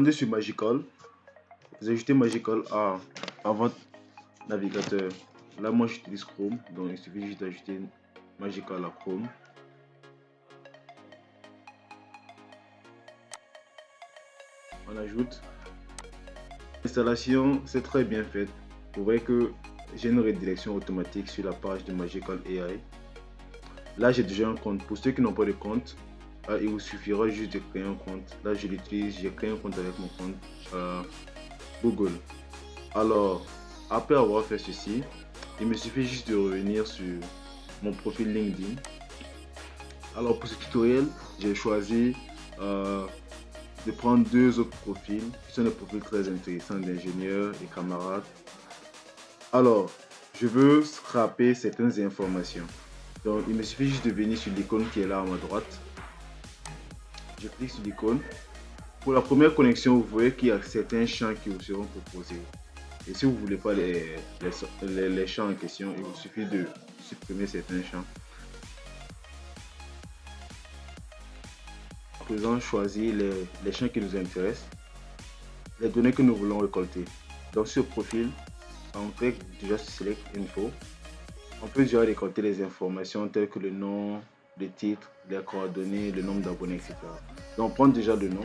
rendez sur Magical. Vous ajoutez Magical à votre navigateur. Là, moi, j'utilise Chrome, donc il suffit juste d'ajouter Magical à Chrome. On ajoute. L'installation, c'est très bien faite. Vous voyez que j'ai une redirection automatique sur la page de Magical AI. Là, j'ai déjà un compte. Pour ceux qui n'ont pas de compte, il vous suffira juste de créer un compte. Là, je l'utilise. J'ai créé un compte avec mon compte Google. Alors, après avoir fait ceci, il me suffit juste de revenir sur mon profil LinkedIn. Alors, pour ce tutoriel, j'ai choisi de prendre deux autres profils qui sont des profils très intéressants d'ingénieurs et camarades. Alors, je veux scraper certaines informations. Donc, il me suffit juste de venir sur l'icône qui est là à ma droite. Je clique sur l'icône. Pour la première connexion, vous voyez qu'il y a certains champs qui vous seront proposés. Et si vous ne voulez pas les champs en question, il vous suffit de supprimer certains champs. À présent, choisir les champs qui nous intéressent, les données que nous voulons récolter. Donc, sur le profil, on clique déjà sur Select Info. On peut déjà récolter les informations telles que le nom, le titre, les coordonnées, le nombre d'abonnés, etc. Donc, on prend déjà le nom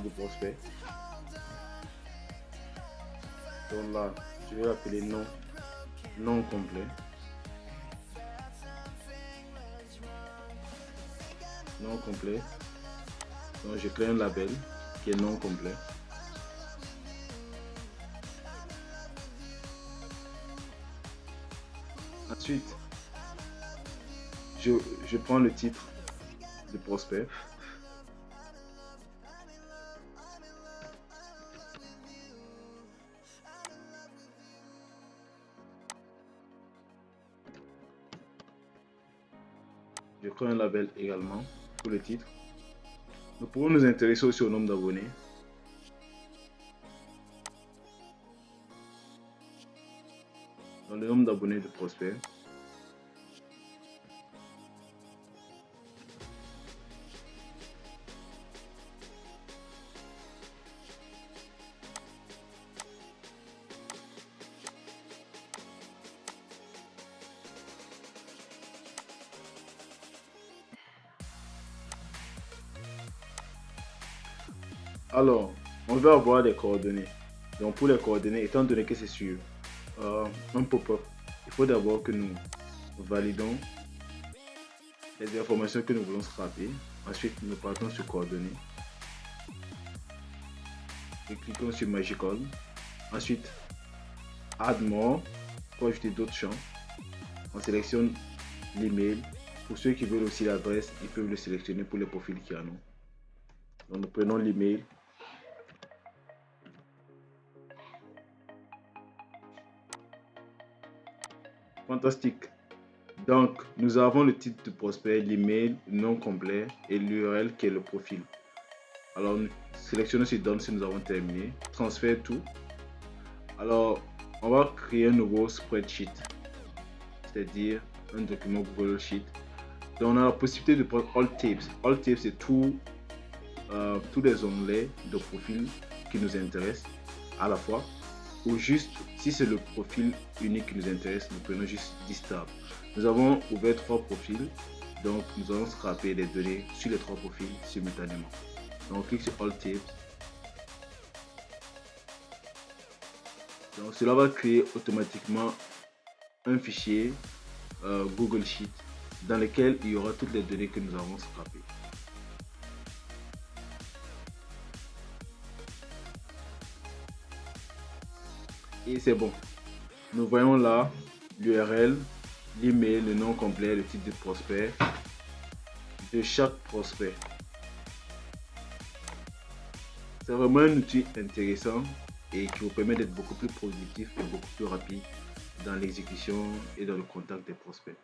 du prospect. Donc là, je vais l'appeler nom complet. Nom complet. Donc, je crée un label qui est nom complet. Ensuite, je prends le titre du prospect. Je crée un label également pour le titre. Nous pouvons nous intéresser aussi au nombre d'abonnés. Dans le nombre d'abonnés de prospect. Alors, on va avoir des coordonnées. Donc pour les coordonnées, étant donné que c'est sur un pop-up, il faut d'abord que nous validons les informations que nous voulons scraper. Ensuite, nous partons sur coordonnées. Et cliquons sur Magical. Ensuite, Add More pour ajouter d'autres champs. On sélectionne l'email. Pour ceux qui veulent aussi l'adresse, ils peuvent le sélectionner pour les profils qui en ont. Donc nous prenons l'email. Fantastique. Donc, nous avons le titre de prospect, l'email, le nom complet et l'URL qui est le profil. Alors, nous sélectionnons sur Done si nous avons terminé. Transfère tout. Alors, on va créer un nouveau spreadsheet, c'est-à-dire un document Google Sheet. Donc, on a la possibilité de prendre All Tabs. All Tabs, c'est tous les onglets de profil qui nous intéressent à la fois. Ou juste, si c'est le profil unique qui nous intéresse, nous prenons juste 10 tabs. Nous avons ouvert 3 profils, donc nous allons scraper les données sur les 3 profils simultanément. Donc on clique sur All Tabs. Donc cela va créer automatiquement un fichier Google Sheet dans lequel il y aura toutes les données que nous avons scrapées. Et c'est bon. Nous voyons là l'URL, l'email, le nom complet, le titre de prospect de chaque prospect. C'est vraiment un outil intéressant et qui vous permet d'être beaucoup plus productif et beaucoup plus rapide dans l'exécution et dans le contact des prospects.